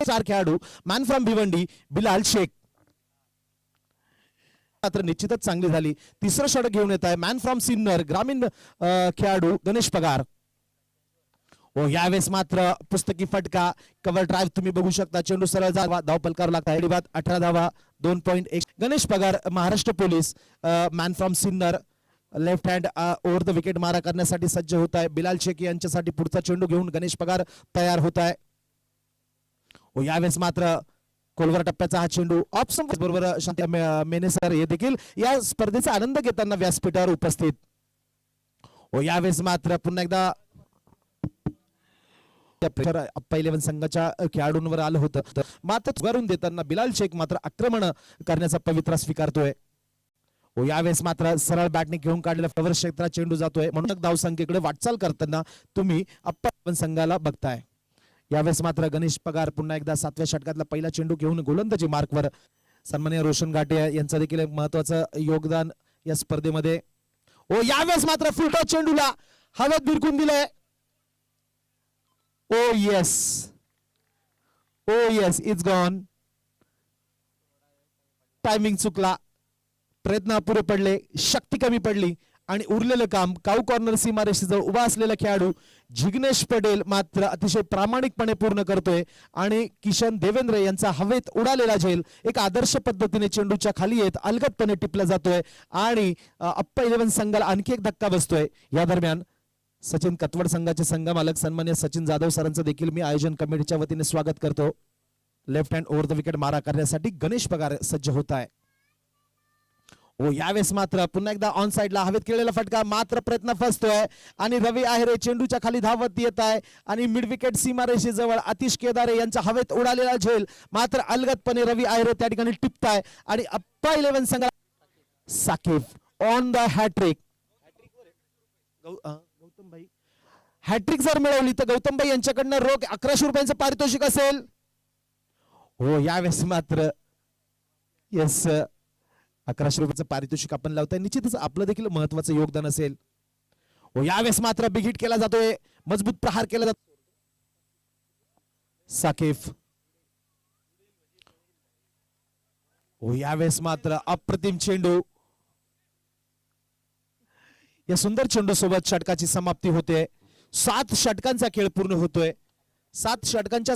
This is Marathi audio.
चार खेळाडू मॅन फ्रॉम भिवंडी बिलाल शेख मात्र निश्चितच चांगली झाली. तिसरं षटक घेऊन येत आहे मॅन फ्रॉम सिन्नर ग्रामीण खेळाडू गणेश पगार. ओ यावेळेस मात्र पुस्तकी फटका कव्हर ड्राईव्ह तुम्ही बघू शकता. चेंडू सरळ धाव पलकारू लागता. 18 धावा 2.1. गणेश पगार Maharashtra police man from Sinnar left hand over the wicket मारा करण्यासाठी सज्ज होत आहे. बिलाल शेख यांच्यासाठी पुढचा चेंडू घेऊन गणेश पगार तयार होत आहे. ओ यावेळेस मात्र कोलवर टप्प्याचा हा चेंडू ऑफ स्टंप बरोबर शांती मेने सर हे देखील या स्पर्धेचा आनंद घेताना व्यासपीठावर उपस्थित. ओ यावेळेस मात्र पुन्हा एकदा अप्पा 11 संघाच्या खेळाडूंवर आलं होतं मात्र चुकारून देताना बिलाल शेख मात्र आक्रमण करण्याचा पवित्रा स्वीकारतोय. ओ यावेळेस मात्र सरळ बॅटने घेऊन काढलेला फेवर क्षेत्रात चेंडू जातोय म्हणून धावसंख्येकडे वाटचाल करताना तुम्ही अप्पा 11 संघाला बघताय. यावेळेस मात्र गणेश पगार पुन्हा एकदा 7व्या षटकातला पहिला चेंडू घेऊन गोलंदाजी मार्कवर. सन्माननीय रोशन घाटे यांचं देखील महत्वाचं योगदान या स्पर्धेमध्ये. ओ यावेळेस मात्र फुलटॉस चेंडूला हवेत भिरकून दिलंय. ओ येस इट्स गॉन. टायमिंग चुकला, प्रयत्न अपुरे पडले, शक्ती कमी पडली आणि उरलेलं काम काऊ कॉर्नर सीमारेषेजवळ उभा असलेला खेळाडू जिग्नेश पटेल मात्र अतिशय प्रामाणिकपणे पूर्ण करतोय आणि किशन देवेंद्र यांचा हवेत उडालेला झेल एक आदर्श पद्धतीने चेंडूच्या खाली येत अलगदपणे टिपला जातोय आणि अप्पा 11 संघाला आणखी एक धक्का बसतोय. या दरम्यान सचिन कतवड संघाचे संघ मालक सन्मान्य सचिन जाधव सरांचं देखील मी आयोजन कमिटीच्या वतीने स्वागत करतो. Left hand over the wicket मारा करण्यासाठी गणेश पगार सज्ज होत आहे. ओ यावेळेस मात्र पुन्हा एकदा ऑन साइडला हवेत केलेला फटका मात्र प्रयत्न फसतोय आणि रवी आहेरे चेंडूच्या खाली धावत येत आहे आणि मिड विकेट सीमारेषेजवळ आतिश केदारे यांचा हवेत उडालेला झेल मात्र अलगदपणे रवी आहेरे त्या ठिकाणी टिपताय आणि अप्पा 11 संघाला Saqib on the hattrick. Gautam भाई हॅट्रिक जर मिळवली तर गौतम भाई यांच्याकडनं रोख 1100 रुपयांचं पारितोषिक असेल. हो यावेळेस मात्र येस 1100 रुपयाचं पारितोषिक आपण लावताय. निश्चितच आपलं देखील महत्वाचं योगदान असेल. हो यावेळेस मात्र बिग हिट केला जातोय, मजबूत प्रहार केला जातो. साकिब हो यावेळेस मात्र अप्रतिम चेंडू. या सुंदर चेंडू सोबत षटकाची समाप्ती होते. 7 षटकांचा खेळ पूर्ण होतोय. 7 षटकांच्या